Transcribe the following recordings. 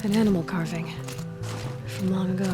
An animal carving. From long ago.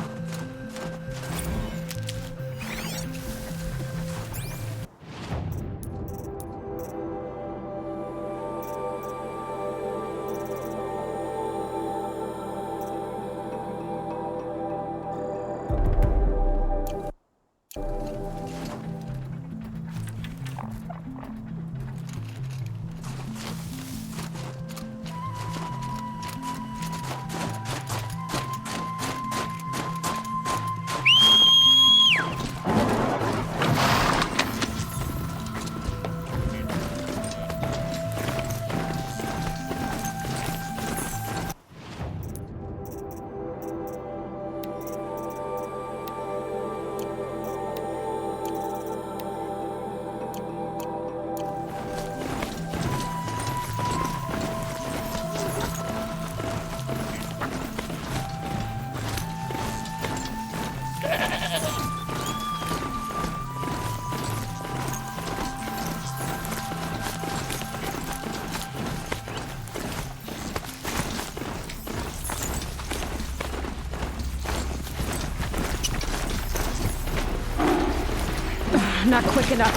Not quick enough.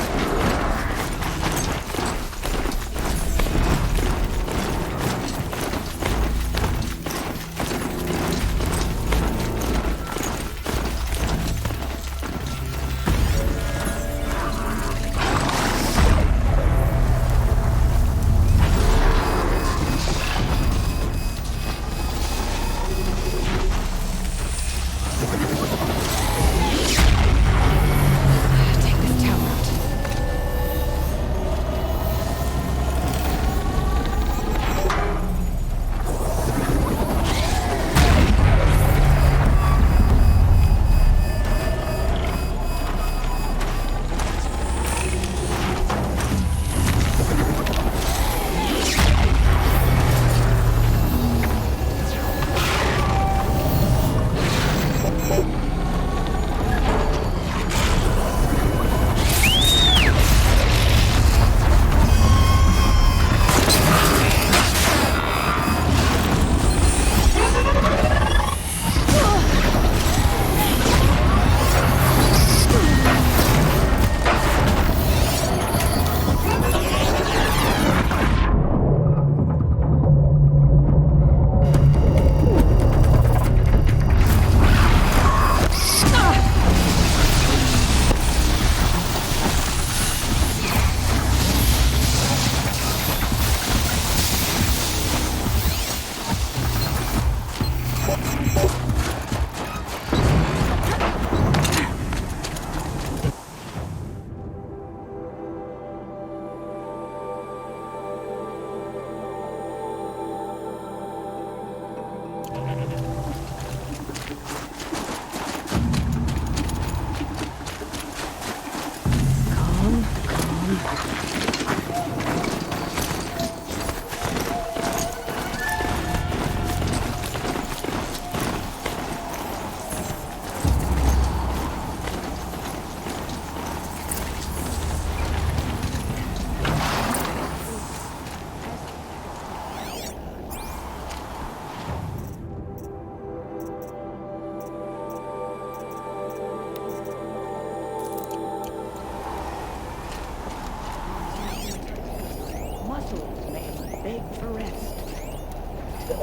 Beg for rest.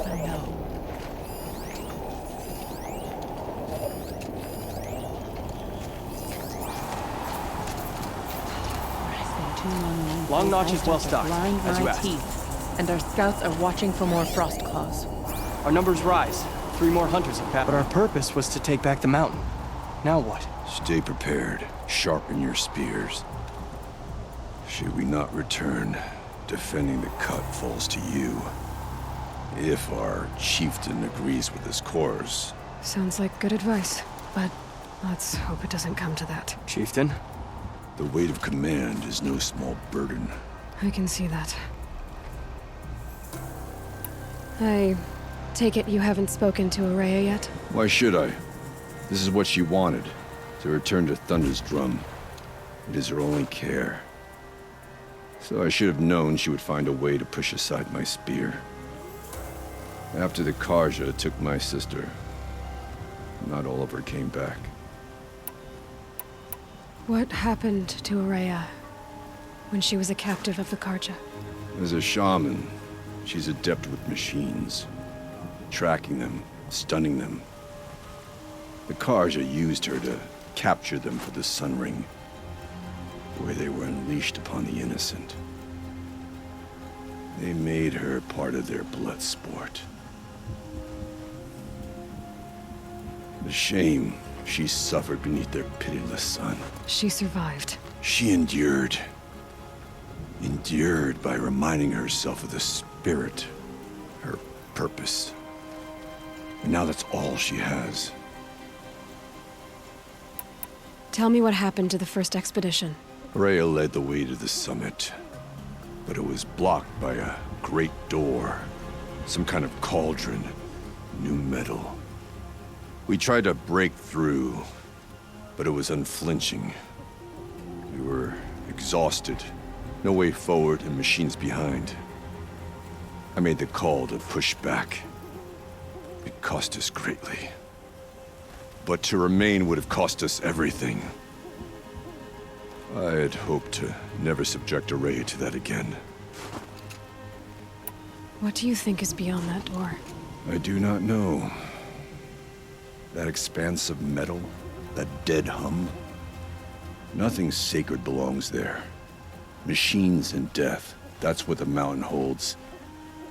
I know. Long Notch is well stocked, as you asked. Teeth, and our scouts are watching for more frost claws. Our numbers rise. 3 more hunters have passed. But our purpose was to take back the mountain. Now what? Stay prepared. Sharpen your spears. Should we not return, defending the cut falls to you. If our chieftain agrees with his course. Sounds like good advice, but let's hope it doesn't come to that. Chieftain? The weight of command is no small burden. I can see that. I take it you haven't spoken to Araya yet? Why should I? This is what she wanted, to return to Thunder's drum. It is her only care. So I should have known she would find a way to push aside my spear. After the Karja took my sister, not all of her came back. What happened to Araya when she was a captive of the Karja? As a shaman, she's adept with machines. Tracking them, stunning them. The Karja used her to capture them for the Sun Ring, where they were unleashed upon the innocent. They made her part of their blood sport. The shame she suffered beneath their pitiless sun. She survived. She endured. Endured by reminding herself of the spirit, her purpose. And now that's all she has. Tell me what happened to the first expedition. Rhea led the way to the summit, but it was blocked by a great door. Some kind of cauldron. New metal. We tried to break through, but it was unflinching. We were exhausted. No way forward and machines behind. I made the call to push back. It cost us greatly. But to remain would have cost us everything. I had hoped to never subject Araya to that again. What do you think is beyond that door? I do not know. That expanse of metal, that dead hum. Nothing sacred belongs there. Machines and death, that's what the mountain holds.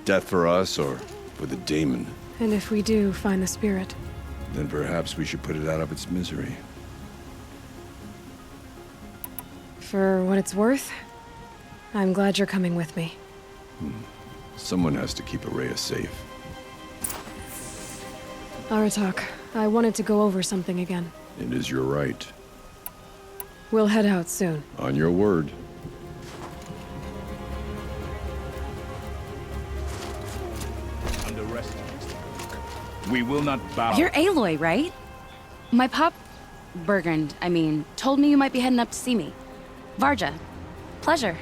Death for us or for the daemon. And if we do find the spirit? Then perhaps we should put it out of its misery. For what it's worth, I'm glad you're coming with me. Someone has to keep Araya safe. Aratak, I wanted to go over something again. It is your right. We'll head out soon. On your word. Under arrest. We will not bow. You're Aloy, right? My pop... Bergund, I mean, told me you might be heading up to see me. Varja. Pleasure.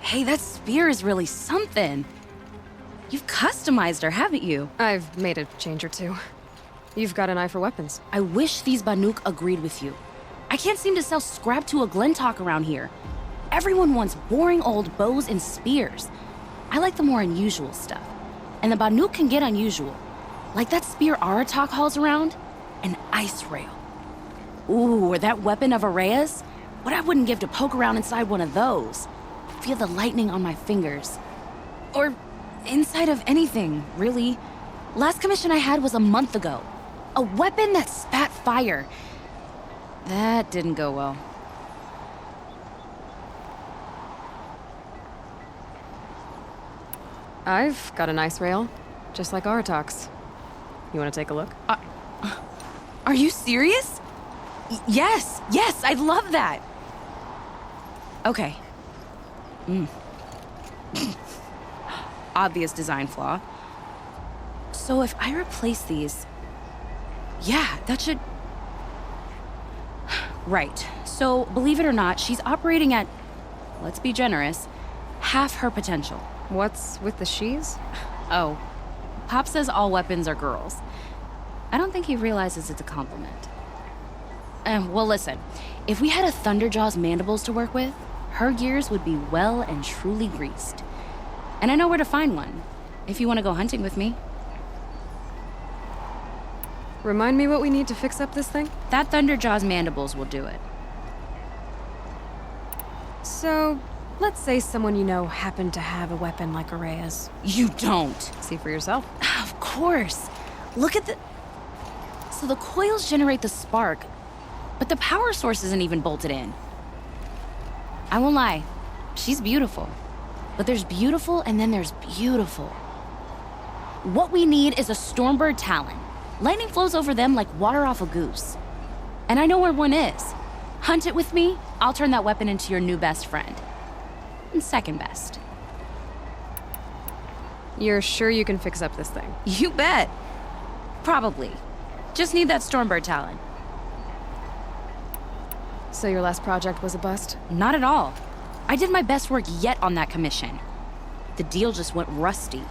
Hey, that spear is really something. You've customized her, haven't you? I've made a change or two. You've got an eye for weapons. I wish these Banuk agreed with you. I can't seem to sell scrap to a Glentalk around here. Everyone wants boring old bows and spears. I like the more unusual stuff. And the Banuk can get unusual. Like that spear Aratak hauls around, an ice rail. Ooh, or that weapon of Araya's? What I wouldn't give to poke around inside one of those. Feel the lightning on my fingers. Or inside of anything, really. Last commission I had was a month ago. A weapon that spat fire. That didn't go well. I've got an ice rail, just like Aratak's. You want to take a look? Are you serious? Yes, I'd love that. Okay. Obvious design flaw. So if I replace these... Yeah, that should... Right. So, believe it or not, she's operating at, let's be generous, half her potential. What's with the she's? Oh, Pop says all weapons are girls. I don't think he realizes it's a compliment. Well, listen. If we had a Thunderjaw's mandibles to work with, her gears would be well and truly greased. And I know where to find one, if you want to go hunting with me. Remind me what we need to fix up this thing? That Thunderjaw's mandibles will do it. So, let's say someone you know happened to have a weapon like Araya's. You don't. See for yourself. Of course. Look at the... So the coils generate the spark, but the power source isn't even bolted in. I won't lie. She's beautiful. But there's beautiful and then there's beautiful. What we need is a Stormbird Talon. Lightning flows over them like water off a goose. And I know where one is. Hunt it with me, I'll turn that weapon into your new best friend. And second best. You're sure you can fix up this thing? You bet. Probably. Just need that Stormbird Talon. So your last project was a bust? Not at all. I did my best work yet on that commission. The deal just went rusty.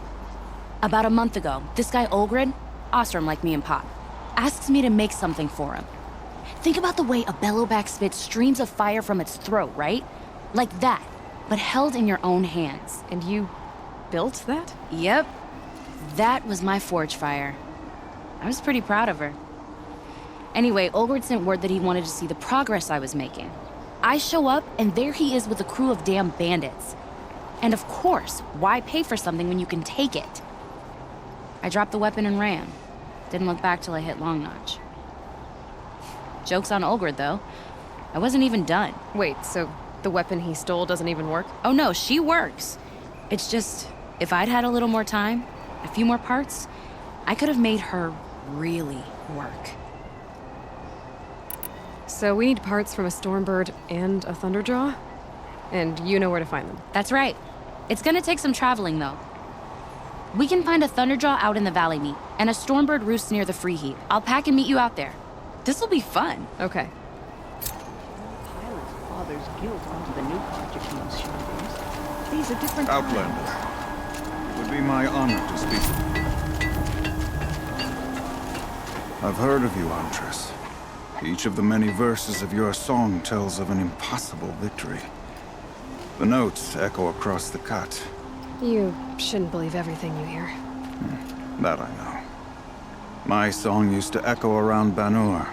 About a month ago, this guy Olgrid, Ostrom like me and Pop, asks me to make something for him. Think about the way a bellowback spits streams of fire from its throat, right? Like that, but held in your own hands. And you built that? Yep. That was my forge fire. I was pretty proud of her. Anyway, Olgrid sent word that he wanted to see the progress I was making. I show up, and there he is with a crew of damn bandits. And of course, why pay for something when you can take it? I dropped the weapon and ran. Didn't look back till I hit Long Notch. Joke's on Olgrid, though. I wasn't even done. Wait, so the weapon he stole doesn't even work? Oh no, she works. It's just, if I'd had a little more time, a few more parts, I could have made her really work. So we need parts from a Stormbird and a Thunderjaw? And you know where to find them. That's right. It's gonna take some traveling, though. We can find a Thunderjaw out in the Valley Meet, and a Stormbird roosts near the Free Heap. I'll pack and meet you out there. This'll be fun. Okay. Pilot's father's guilt onto the new project he was showing. These are different Outlander. It would be my honor to speak with you. I've heard of you, Huntress. Each of the many verses of your song tells of an impossible victory. The notes echo across the cut. You shouldn't believe everything you hear. That I know. My song used to echo around Banur.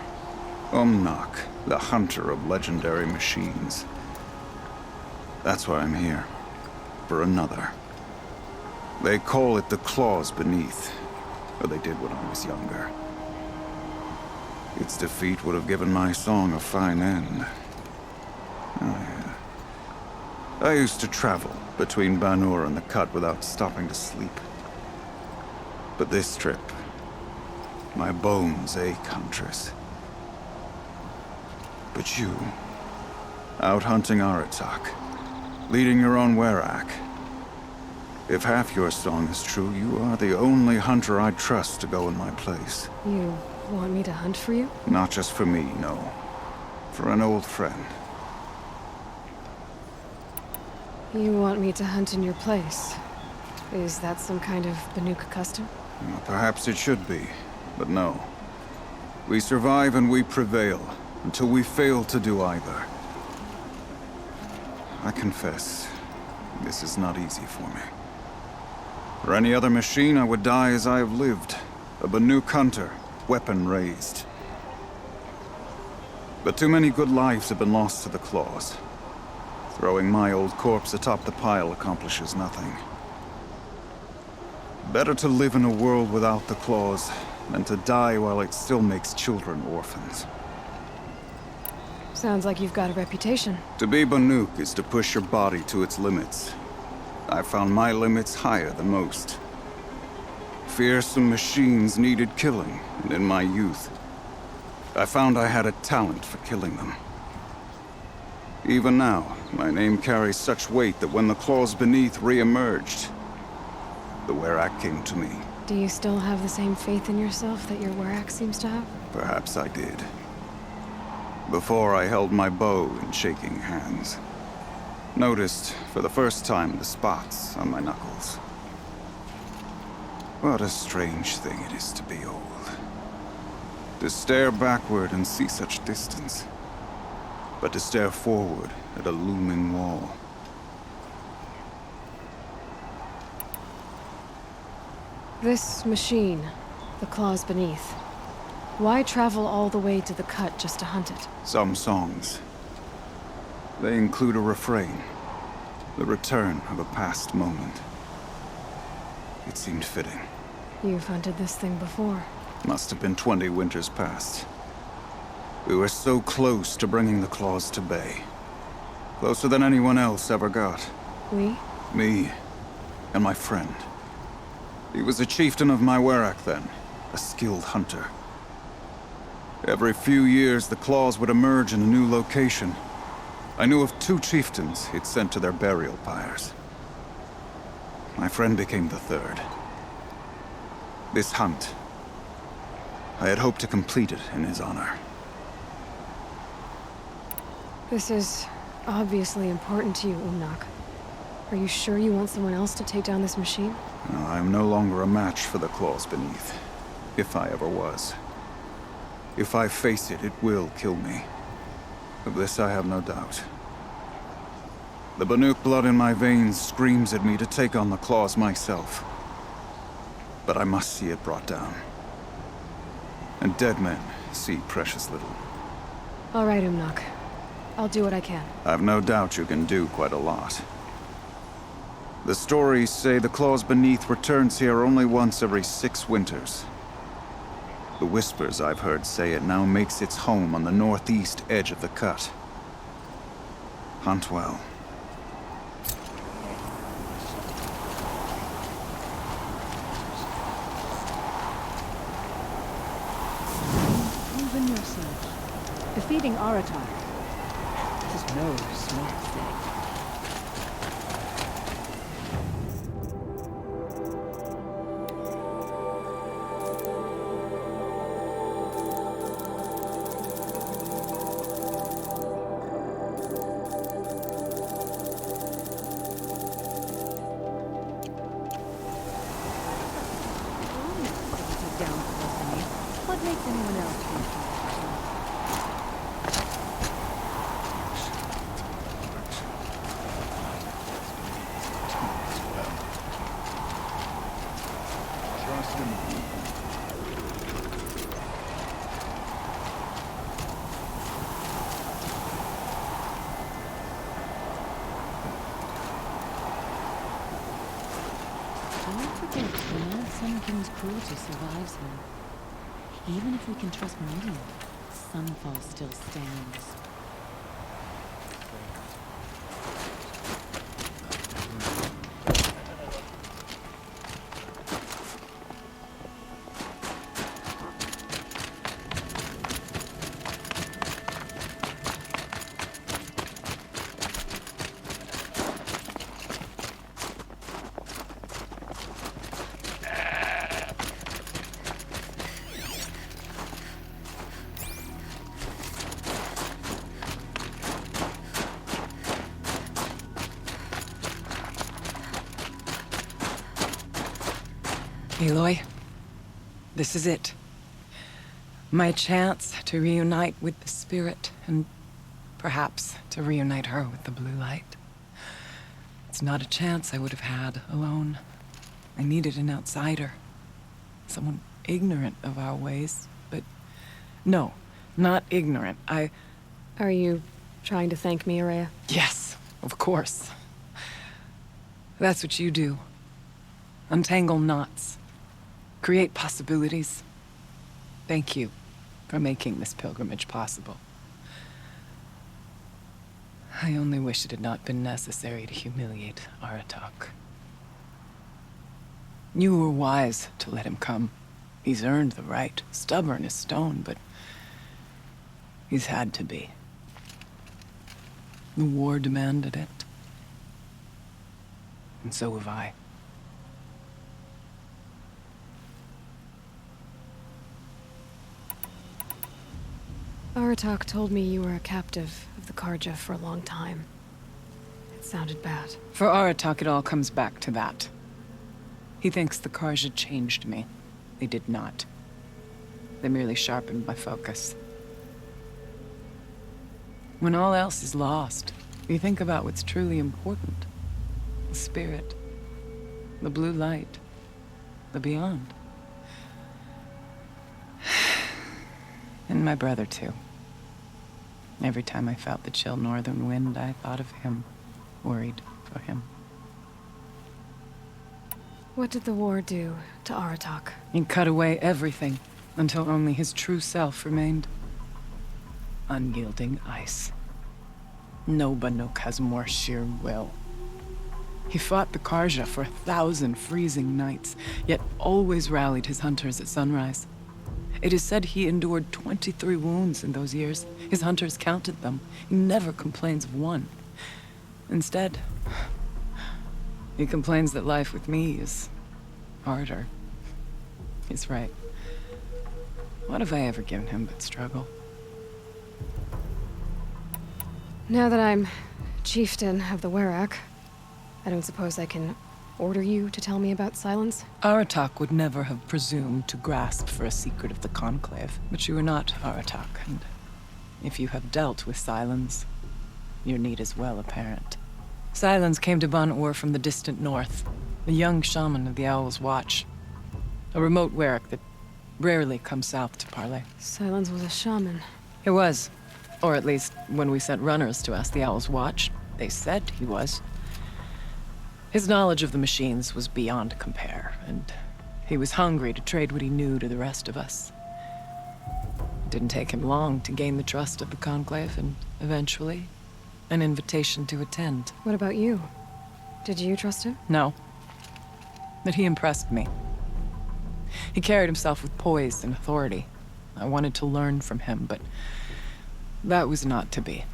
Umnak, the hunter of legendary machines. That's why I'm here. For another. They call it the claws beneath. Or they did when I was younger. Its defeat would have given my song a fine end. Oh, yeah. I used to travel between Banur and the Cut without stopping to sleep. But this trip, my bones ache, Huntress. But you, out hunting Aratak, leading your own Werak. If half your song is true, you are the only hunter I'd trust to go in my place. You want me to hunt for you? Not just for me, no. For an old friend. You want me to hunt in your place? Is that some kind of Banuk custom? Well, perhaps it should be, but no. We survive and we prevail, until we fail to do either. I confess, this is not easy for me. For any other machine, I would die as I have lived. A Banuk hunter, weapon raised. But too many good lives have been lost to the claws. Throwing my old corpse atop the pile accomplishes nothing. Better to live in a world without the claws than to die while it still makes children orphans. Sounds like you've got a reputation. To be Banuk is to push your body to its limits. I found my limits higher than most. Fearsome machines needed killing, and in my youth, I found I had a talent for killing them. Even now, my name carries such weight that when the claws beneath re-emerged, the Werak came to me. Do you still have the same faith in yourself that your Werak seems to have? Perhaps I did. Before I held my bow in shaking hands. Noticed, for the first time, the spots on my knuckles. What a strange thing it is to be old. To stare backward and see such distance. But to stare forward at a looming wall. This machine, the claws beneath. Why travel all the way to the Cut just to hunt it? Some songs. They include a refrain. The return of a past moment. It seemed fitting. You've hunted this thing before. Must have been 20 winters past. We were so close to bringing the claws to bay. Closer than anyone else ever got. We? Me and my friend. He was a chieftain of my Werak then, a skilled hunter. Every few years, the claws would emerge in a new location. I knew of 2 chieftains he'd sent to their burial pyres. My friend became the 3rd. This hunt, I had hoped to complete it in his honor. This is obviously important to you, Umnak. Are you sure you want someone else to take down this machine? No, I am no longer a match for the claws beneath. If I ever was. If I face it, it will kill me. Of this I have no doubt. The Banuk blood in my veins screams at me to take on the claws myself. But I must see it brought down. And dead men see precious little. All right, Umnak. I'll do what I can. I've no doubt you can do quite a lot. The stories say the claws beneath returns here only once every 6 winters. The whispers I've heard say it now makes its home on the northeast edge of the cut. Hunt well. Proven yourself. Defeating Aratar. This is no small thing. What makes anyone else feel Trust in me. Don't forget, the Mad Sun King's cruelty survives him. Even if we can trust Meridian, Sunfall still stands. Aloy, this is it. My chance to reunite with the spirit, and perhaps to reunite her with the blue light. It's not a chance I would have had alone. I needed an outsider. Someone ignorant of our ways, but no, not ignorant. Are you trying to thank me, Araya? Yes, of course. That's what you do. Untangle knots. Create possibilities. Thank you for making this pilgrimage possible. I only wish it had not been necessary to humiliate Aratak. You were wise to let him come. He's earned the right, stubborn as stone, but he's had to be. The war demanded it. And so have I. Aratak told me you were a captive of the Karja for a long time. It sounded bad. For Aratak, it all comes back to that. He thinks the Karja changed me. They did not. They merely sharpened my focus. When all else is lost, you think about what's truly important. The spirit. The blue light. The beyond. And my brother, too. Every time I felt the chill northern wind, I thought of him, worried for him. What did the war do to Aratak? He cut away everything, until only his true self remained. Unyielding ice. No Banuk has more sheer will. He fought the Karja for 1,000 freezing nights, yet always rallied his hunters at sunrise. It is said he endured 23 wounds in those years. His hunters counted them. He never complains of one. Instead, he complains that life with me is harder. He's right. What have I ever given him but struggle? Now that I'm chieftain of the Werak, I don't suppose I can order you to tell me about Silence? Aratak would never have presumed to grasp for a secret of the Conclave. But you are not Aratak, and if you have dealt with Silence, your need is well apparent. Silence came to Ban-Ur from the distant north, a young shaman of the Owl's Watch. A remote Werak that rarely comes south to parley. Silence was a shaman. He was. Or at least, when we sent runners to ask the Owl's Watch, they said he was. His knowledge of the machines was beyond compare, and he was hungry to trade what he knew to the rest of us. It didn't take him long to gain the trust of the Conclave, and eventually, an invitation to attend. What about you? Did you trust him? No. But he impressed me. He carried himself with poise and authority. I wanted to learn from him, but that was not to be.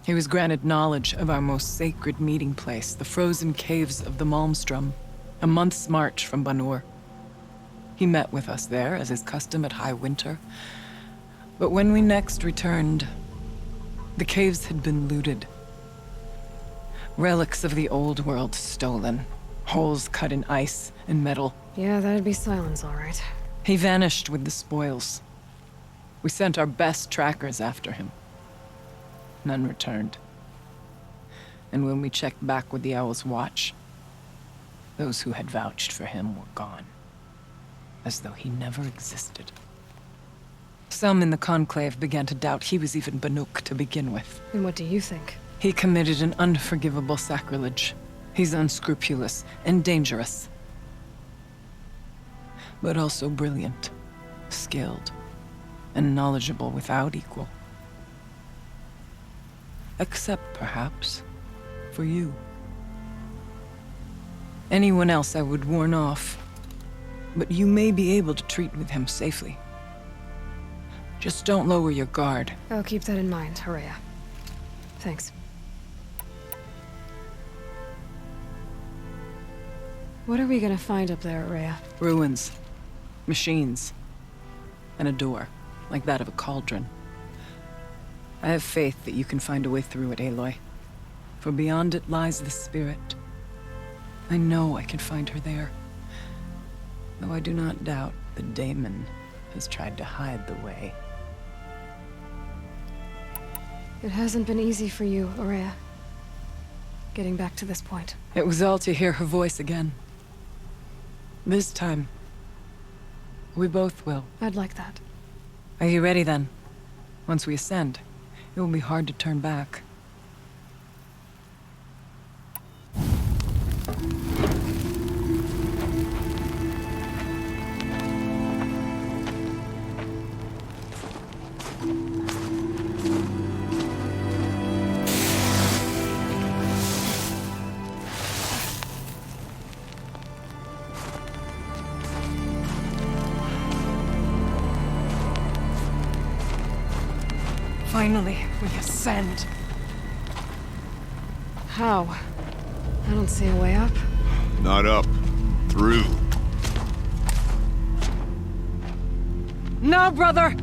He was granted knowledge of our most sacred meeting place, the frozen caves of the Malmstrom, a month's march from Ban-Ur. He met with us there, as is custom at high winter. But when we next returned, the caves had been looted. Relics of the old world stolen. Holes cut in ice and metal. Yeah, that'd be Silence, all right. He vanished with the spoils. We sent our best trackers after him. None returned. And when we checked back with the Owl's Watch, those who had vouched for him were gone. As though he never existed. Some in the Conclave began to doubt he was even Banuk to begin with. And what do you think? He committed an unforgivable sacrilege. He's unscrupulous and dangerous. But also brilliant, skilled, and knowledgeable without equal. Except, perhaps, for you. Anyone else I would warn off, but you may be able to treat with him safely. Just don't lower your guard. I'll keep that in mind, Horea. Thanks. What are we gonna find up there, Horea? Ruins, machines, and a door, like that of a cauldron. I have faith that you can find a way through it, Aloy. For beyond it lies the spirit. I know I can find her there. Though I do not doubt the daemon has tried to hide the way. It hasn't been easy for you, Horea. Getting back to this point. It was all to hear her voice again. This time, we both will. I'd like that. Are you ready then? Once we ascend, it will be hard to turn back. Finally, we ascend. How? I don't see a way up. Not up. Through. No, brother!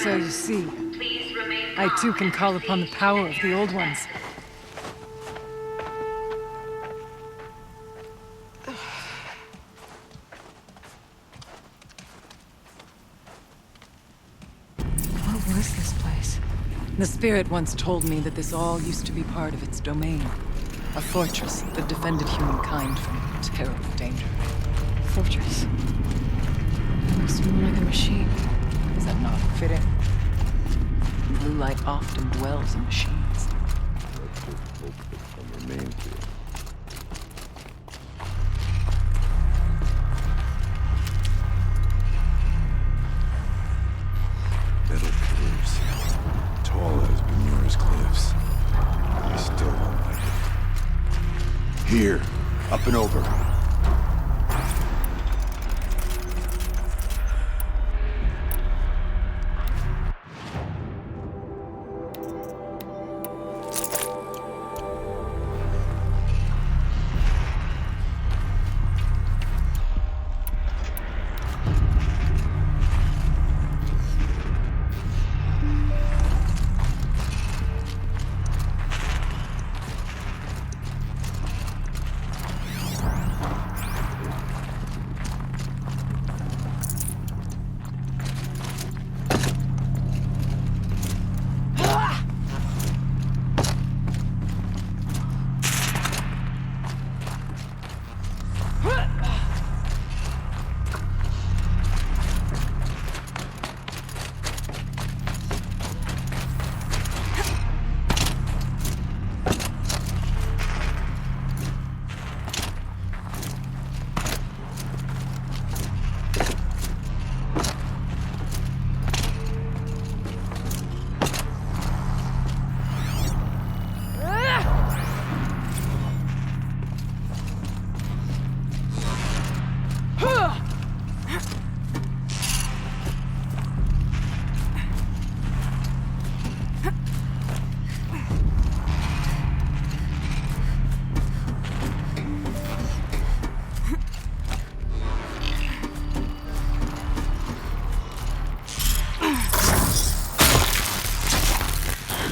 So you see, I too can call upon the power of the Old Ones. What was this place? The spirit once told me that this all used to be part of its domain. A fortress that defended humankind from terrible danger. Fortress. Looks more like a machine. Is that not fitting? Blue light often dwells in machines. Let's just hope that some remains here. Metal pillars, tall as Bemir's cliffs. I still don't like it. Here, up and over.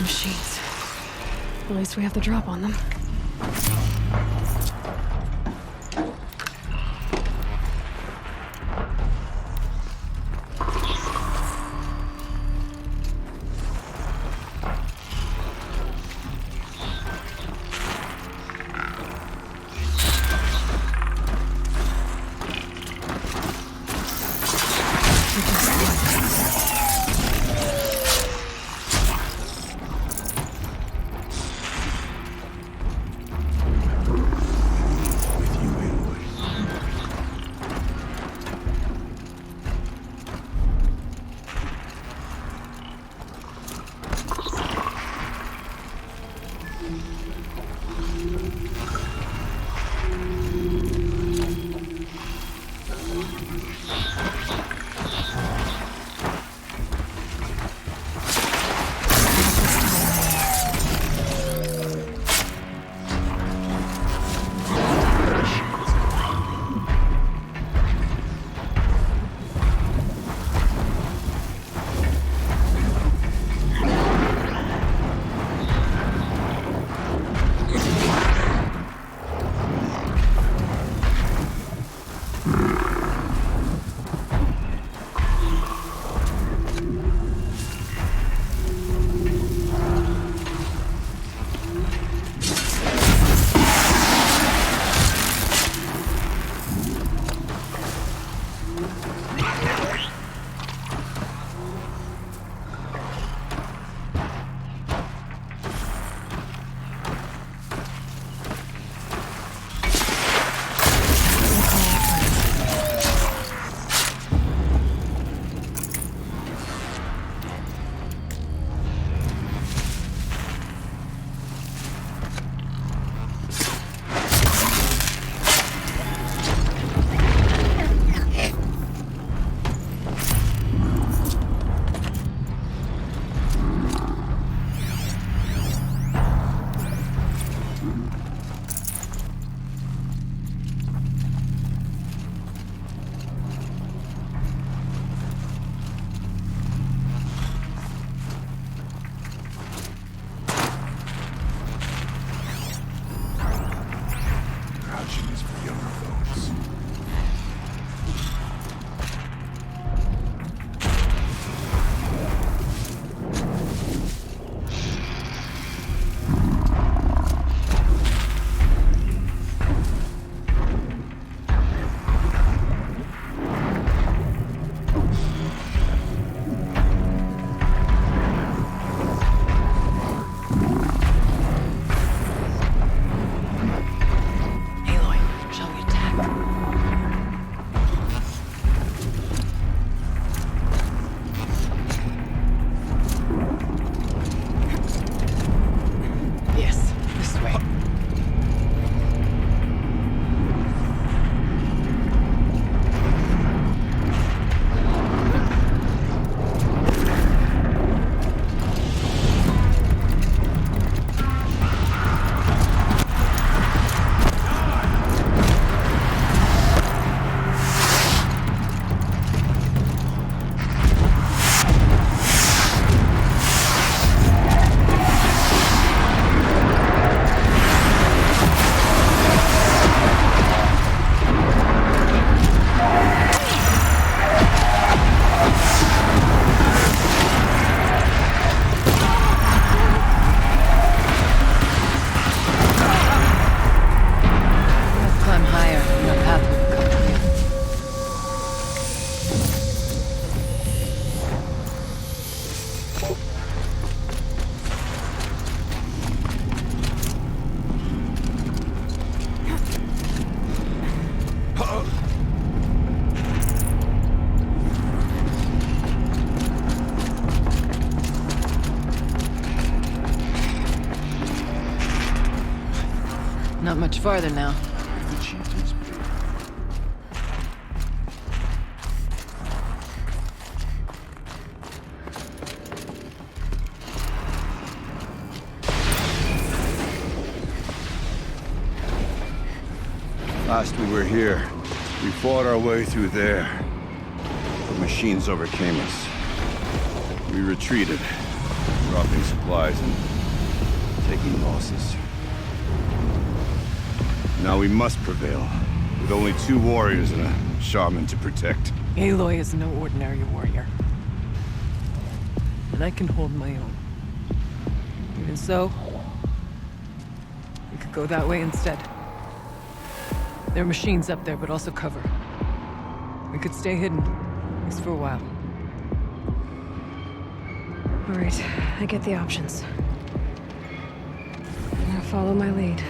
Machines. At least we have the drop on them. farther now. The chieftain's pay. Last we were here, we fought our way through there. The machines overcame us. We retreated, dropping supplies and taking losses. Now we must prevail, with only 2 warriors and a shaman to protect. Aloy is no ordinary warrior. And I can hold my own. Even so, we could go that way instead. There are machines up there, but also cover. We could stay hidden, at least for a while. All right, I get the options. Now follow my lead.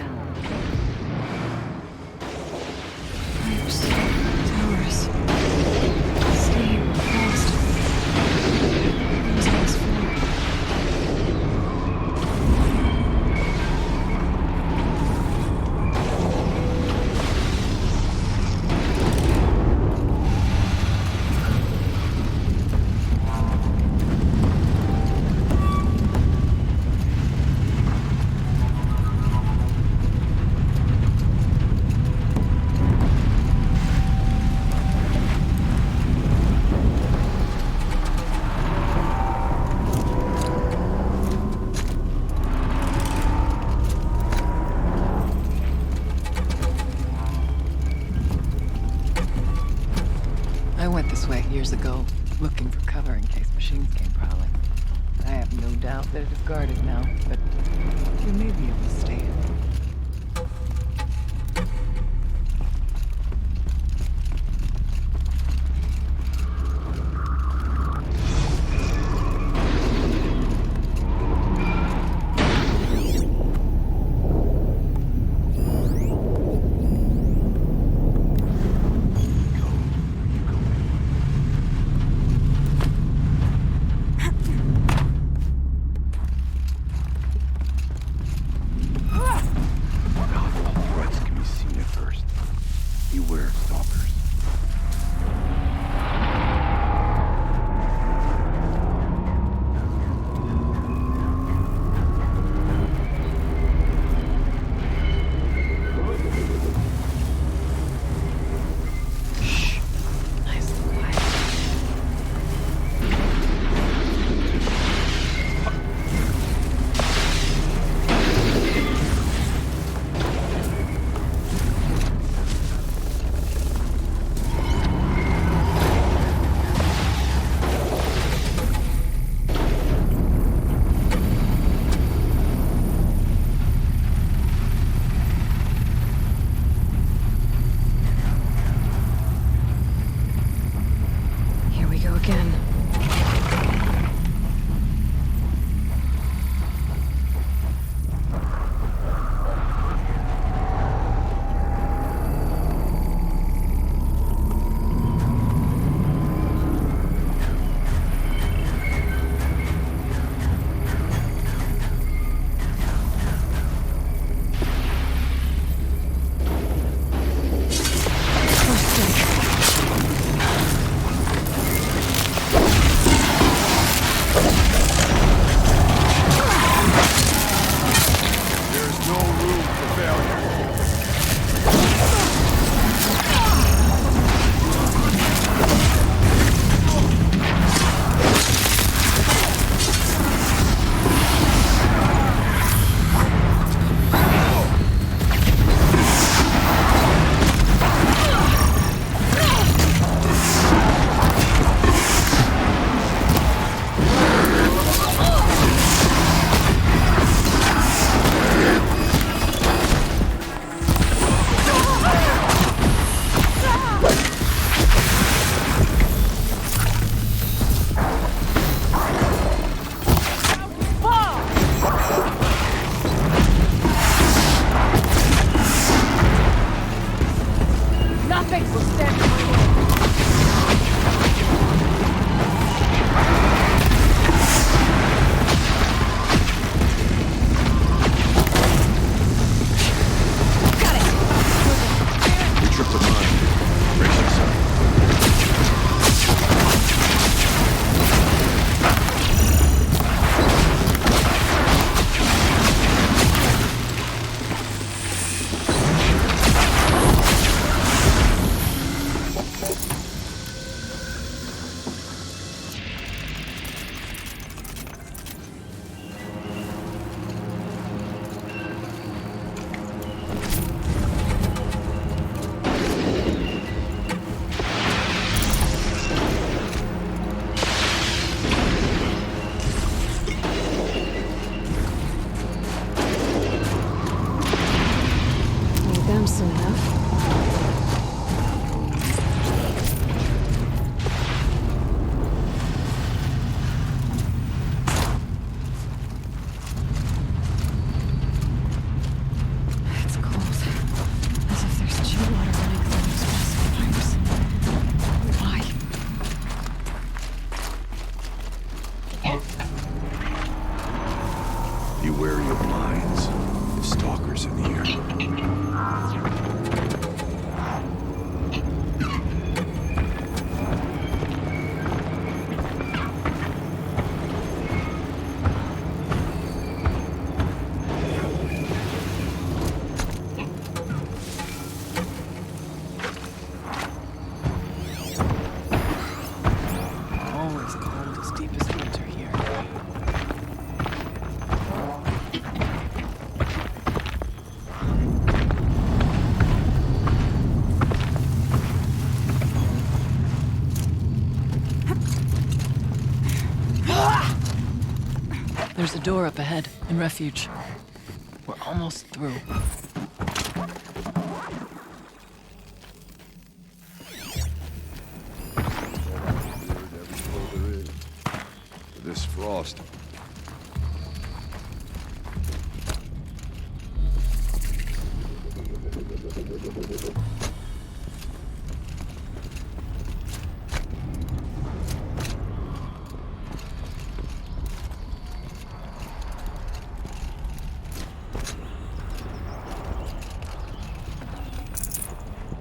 Pipes, towers, steam, frost. Who's on this floor? I went this way years ago, looking for cover in case machines came prowling. I have no doubt that it is guarded now, but you may be able to stay in. Threats can be seen at first. Beware, stalkers. Shh. Nice and quiet. Here we go again. There's no room for failure. Nothing will stand in my way. Got it! There's a door up ahead, in refuge. We're almost through. This frost.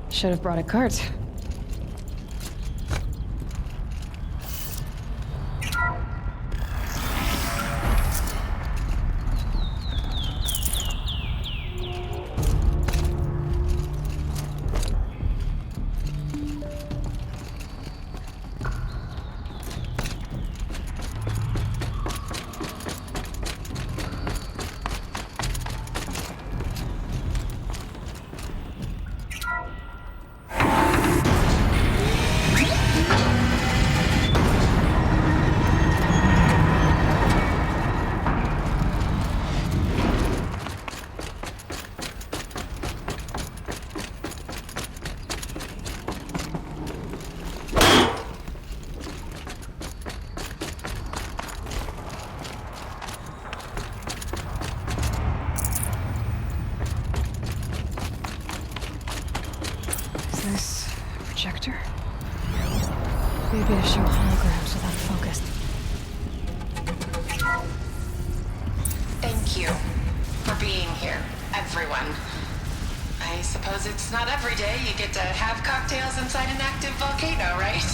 Should have brought a cart. This projector? Maybe to show holograms without focus. Thank you for being here, everyone. I suppose it's not every day you get to have cocktails inside an active volcano, right?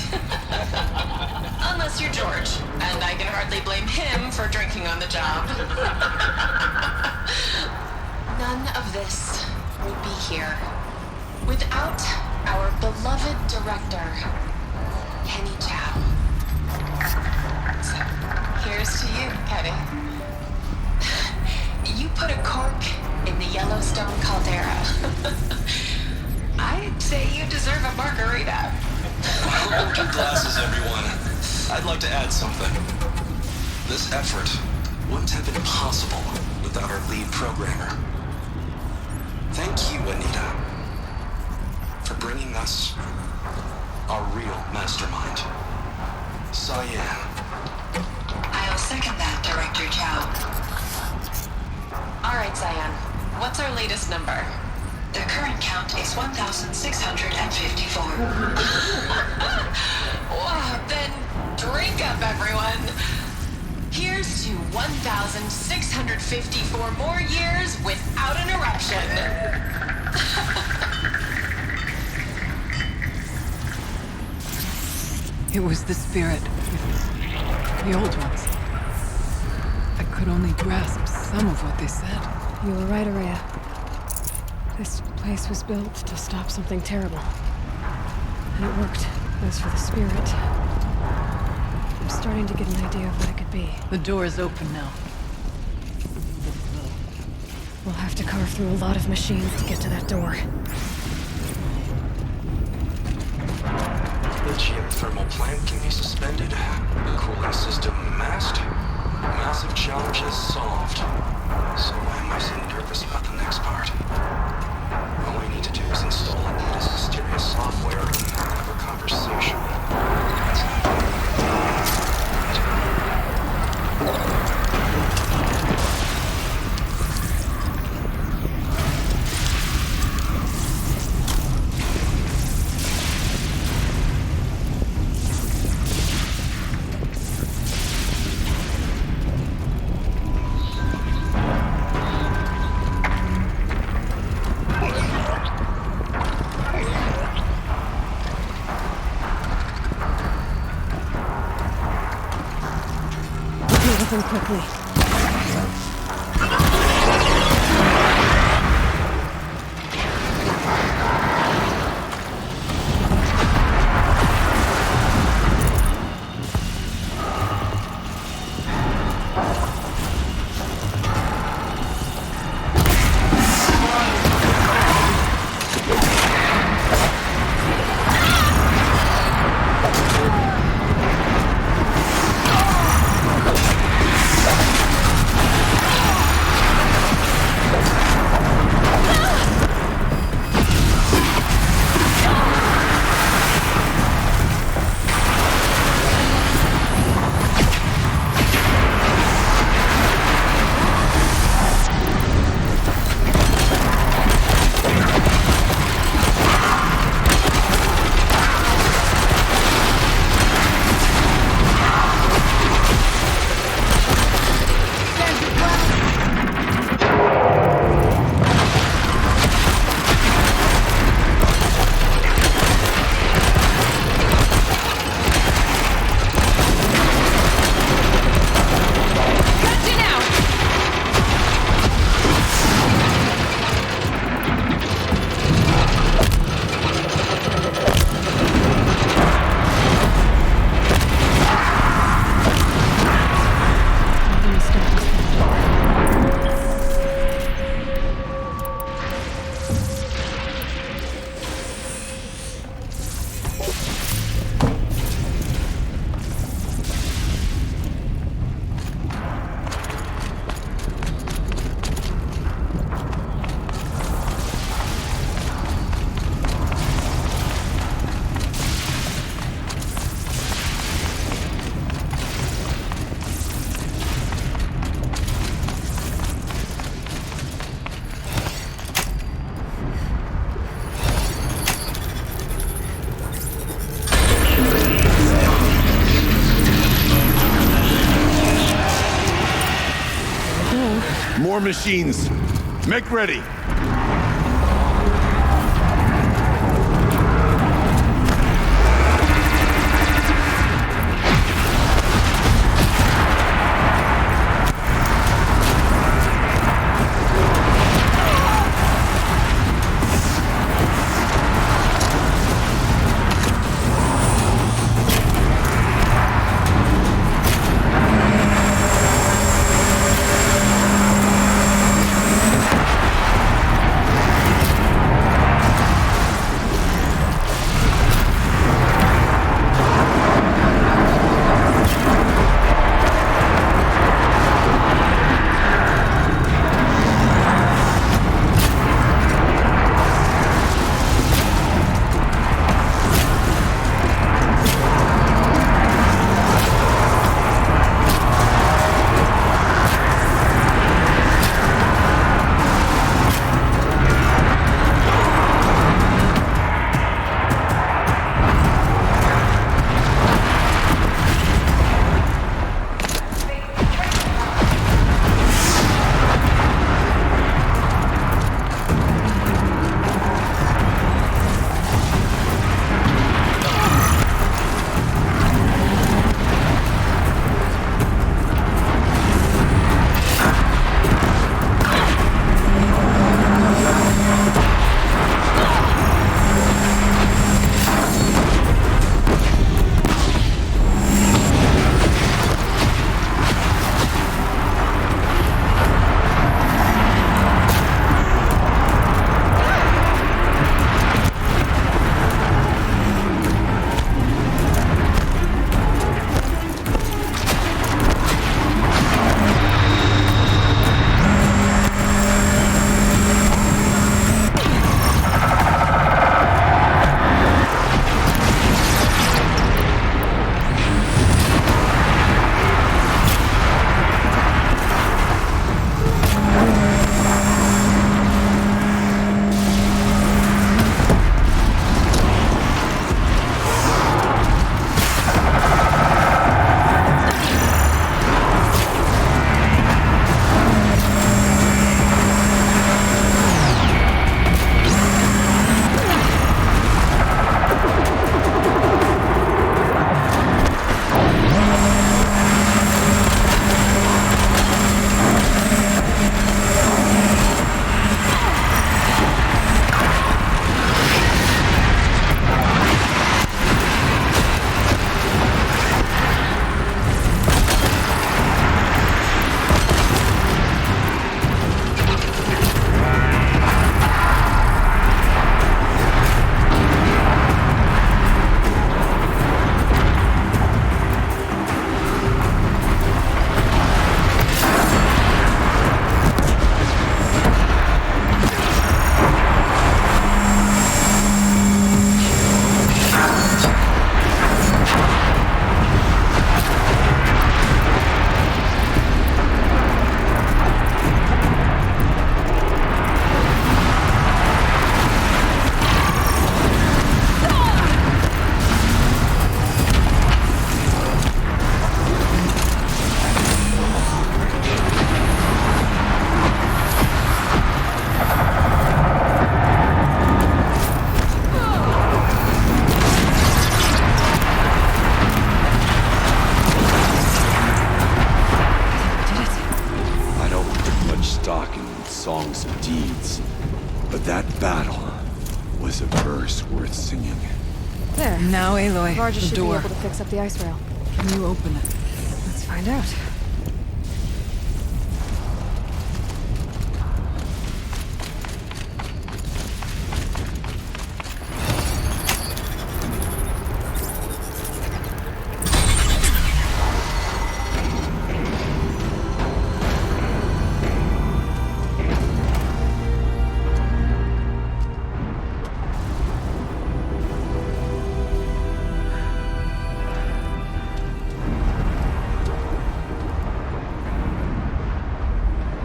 Unless you're George, and I can hardly blame him for drinking on the job. None of this would be here without our beloved director, Kenny Chow. So, here's to you, Kenny. You put a cork in the Yellowstone caldera. I'd say you deserve a margarita. Hold your glasses, everyone. I'd like to add something. This effort wouldn't have been possible without our lead programmer. Thank you, Anita, for bringing us our real mastermind, Cyan. I'll second that, Director Chow. All right, Cyan. What's our latest number? The current count is 1,654. Wow, then drink up, everyone. Here's to 1,654 more years without an eruption. It was the spirit. The old ones. I could only grasp some of what they said. You were right, Araya. This place was built to stop something terrible. And it worked. As for the spirit, I'm starting to get an idea of what it could be. The door is open now. We'll have to carve through a lot of machines to get to that door. The geothermal plant can be suspended. The cooling system masked. Massive challenges solved. So why am I so nervous about the next part? All we need to do is install Anita's mysterious software and have a conversation. Moving quickly. machines! Make ready! songs of deeds. But that battle was a verse worth singing. There. Now, Aloy, Barges the should door. be able to fix up the ice rail. Can you open it? Let's find out.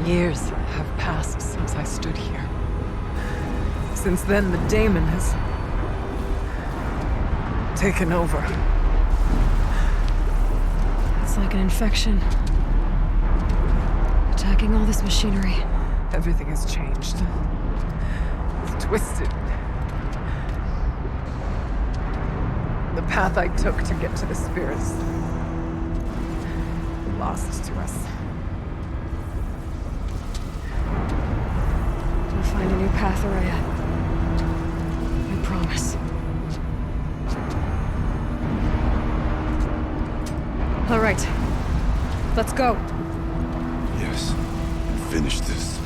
Years have passed since I stood here. Since then, the daemon has taken over. It's like an infection. attacking all this machinery. Everything has changed. It's twisted. The path I took to get to the spirits. Lost to us. We'll find a new path, Araya. I promise. All right. Let's go. Yes. Finish this.